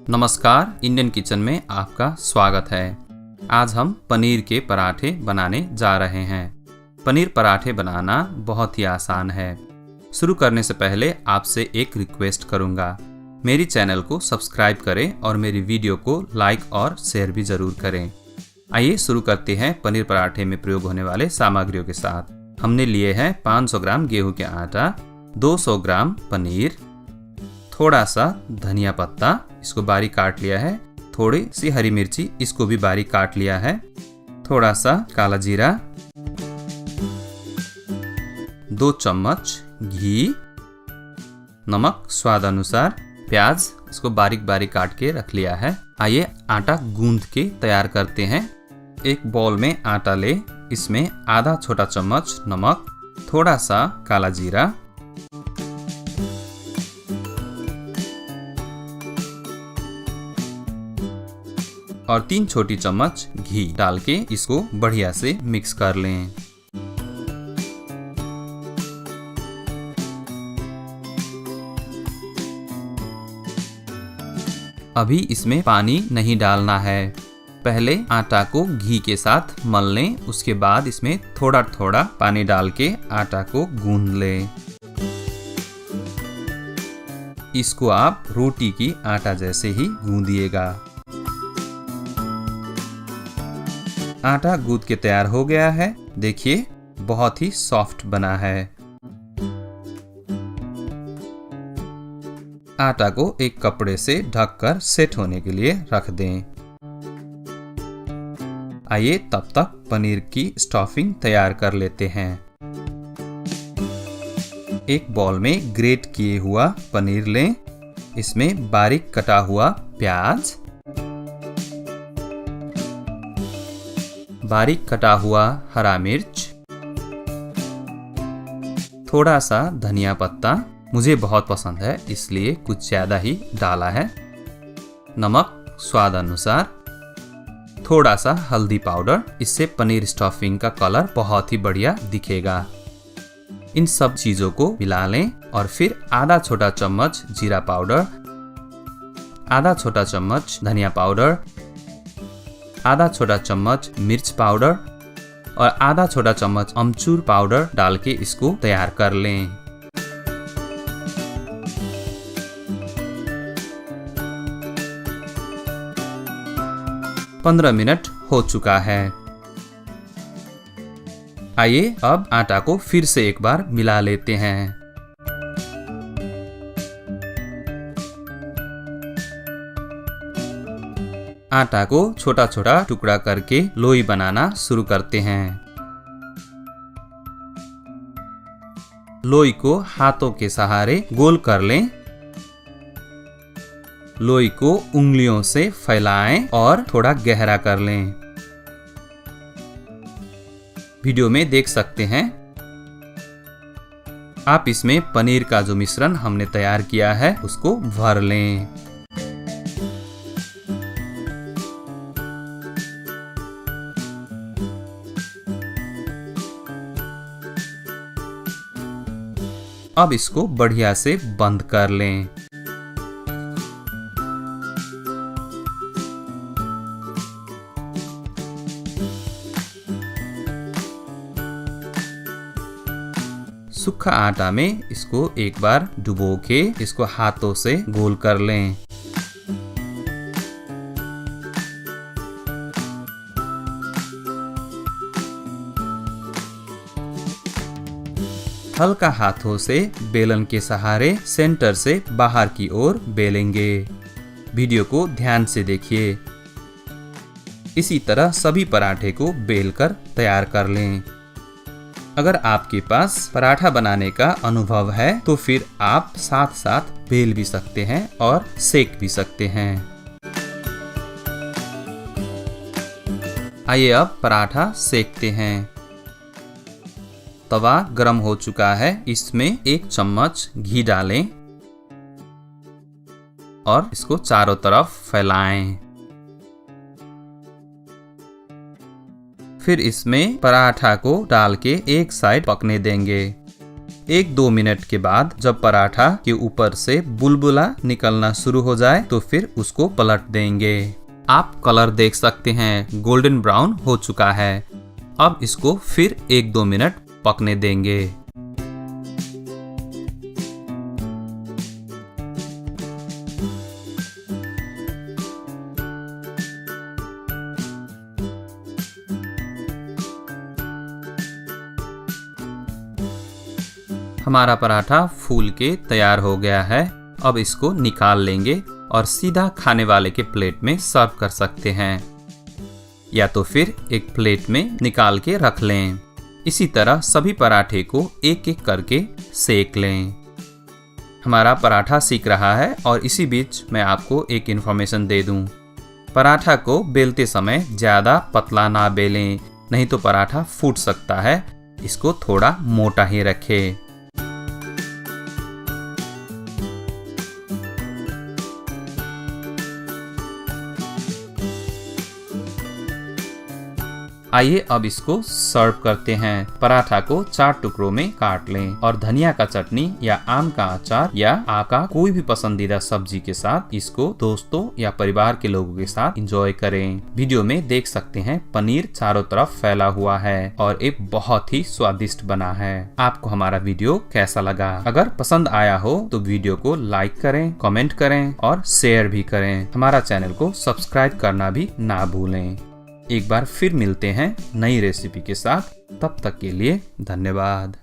नमस्कार, Indian kitchen में आपका स्वागत है। आज हम पनीर के पराठे बनाने जा रहे हैं। पनीर पराठे बनाना बहुत ही आसान है। शुरू करने से पहले आपसे एक रिक्वेस्ट करूंगा, मेरी चैनल को सब्सक्राइब करें और मेरी वीडियो को लाइक और शेयर भी जरूर करें। आइए शुरू करते हैं पनीर पराठे में प्रयोग होने वाले सामग्रियों के साथ। हमने लिए हैं 500 ग्राम गेहूं के आटा, 200 ग्राम पनीर, थोड़ा सा धनिया पत्ता, इसको बारीक काट लिया है, थोड़ी सी हरी मिर्ची, इसको भी बारीक काट लिया है, थोड़ा सा काला जीरा, 2 चम्मच घी, नमक स्वाद अनुसार, प्याज, इसको बारीक बारीक काट के रख लिया है। आइए आटा गूंद के तैयार करते हैं। एक बाउल में आटा ले, इसमें आधा छोटा चम्मच नमक, थोड़ा सा काला जीरा, और 3 छोटी चम्मच घी डाल के इसको बढ़िया से मिक्स कर लें। अभी इसमें पानी नहीं डालना है। पहले आटा को घी के साथ मल लें, उसके बाद इसमें थोड़ा थोड़ा पानी डाल के आटा को गूंद लें। इसको आप रोटी की आटा जैसे ही गूंदिएगा। आटा गूंद के तैयार हो गया है। देखिए बहुत ही सॉफ्ट बना है। आटा को एक कपड़े से ढककर सेट होने के लिए रख दें। आइए तब तक पनीर की स्टफिंग तैयार कर लेते हैं। एक बाउल में ग्रेट किए हुआ पनीर लें, इसमें बारीक कटा हुआ प्याज, बारीक कटा हुआ हरा मिर्च, थोड़ा सा धनिया पत्ता, मुझे बहुत पसंद है इसलिए कुछ ज्यादा ही डाला है, नमक स्वाद अनुसार, थोड़ा सा हल्दी पाउडर, इससे पनीर स्टफिंग का कलर बहुत ही बढ़िया दिखेगा। इन सब चीजों को मिला लें और फिर आधा छोटा चम्मच जीरा पाउडर, आधा छोटा चम्मच धनिया पाउडर, आधा छोटा चम्मच मिर्च पाउडर और आधा छोटा चम्मच अमचूर पाउडर डाल के इसको तैयार कर लें। पंद्रह मिनट हो चुका है। आइए अब आटा को फिर से एक बार मिला लेते हैं। आटा को छोटा छोटा टुकड़ा करके लोई बनाना शुरू करते हैं। लोई को हाथों के सहारे गोल कर लें। लोई को उंगलियों से फैलाएं और थोड़ा गहरा कर लें। वीडियो में देख सकते हैं। आप इसमें पनीर का जो मिश्रण हमने तैयार किया है उसको भर लें। अब इसको बढ़िया से बंद कर लें। सूखा आटा में इसको एक बार डुबो के इसको हाथों से गोल कर लें। हल्का हाथों से बेलन के सहारे सेंटर से बाहर की ओर बेलेंगे। वीडियो को ध्यान से देखिए। इसी तरह सभी पराठे को बेलकर तैयार कर लें। अगर आपके पास पराठा बनाने का अनुभव है तो फिर आप साथ साथ बेल भी सकते हैं और सेक भी सकते हैं। आइए अब पराठा सेकते हैं। तवा गरम हो चुका है, इसमें 1 चम्मच घी डालें और इसको चारों तरफ फैलाएं। फिर इसमें पराठा को डाल के एक साइड पकने देंगे। 1-2 मिनट के बाद जब पराठा के ऊपर से बुलबुला निकलना शुरू हो जाए तो फिर उसको पलट देंगे। आप कलर देख सकते हैं, गोल्डन ब्राउन हो चुका है। अब इसको फिर 1-2 मिनट पकने देंगे। हमारा पराठा फूल के तैयार हो गया है। अब इसको निकाल लेंगे और सीधा खाने वाले के प्लेट में सर्व कर सकते हैं, या तो फिर एक प्लेट में निकाल के रख लें। इसी तरह सभी पराठे को एक एक करके सेक लें। हमारा पराठा सीख रहा है और इसी बीच मैं आपको एक इन्फॉर्मेशन दे दूं। पराठा को बेलते समय ज़्यादा पतला ना बेलें, नहीं तो पराठा फूट सकता है। इसको थोड़ा मोटा ही रखें। आइए अब इसको सर्व करते हैं। पराठा को 4 टुकड़ों में काट लें और धनिया का चटनी या आम का अचार या आपका कोई भी पसंदीदा सब्जी के साथ इसको दोस्तों या परिवार के लोगों के साथ एंजॉय करें। वीडियो में देख सकते हैं पनीर चारों तरफ फैला हुआ है और एक बहुत ही स्वादिष्ट बना है। आपको हमारा वीडियो कैसा लगा? अगर पसंद आया हो तो वीडियो को लाइक करें, कमेंट करें और शेयर भी करें। हमारा चैनल को सब्सक्राइब करना भी ना भूलें। एक बार फिर मिलते हैं नई रेसिपी के साथ। तब तक के लिए धन्यवाद।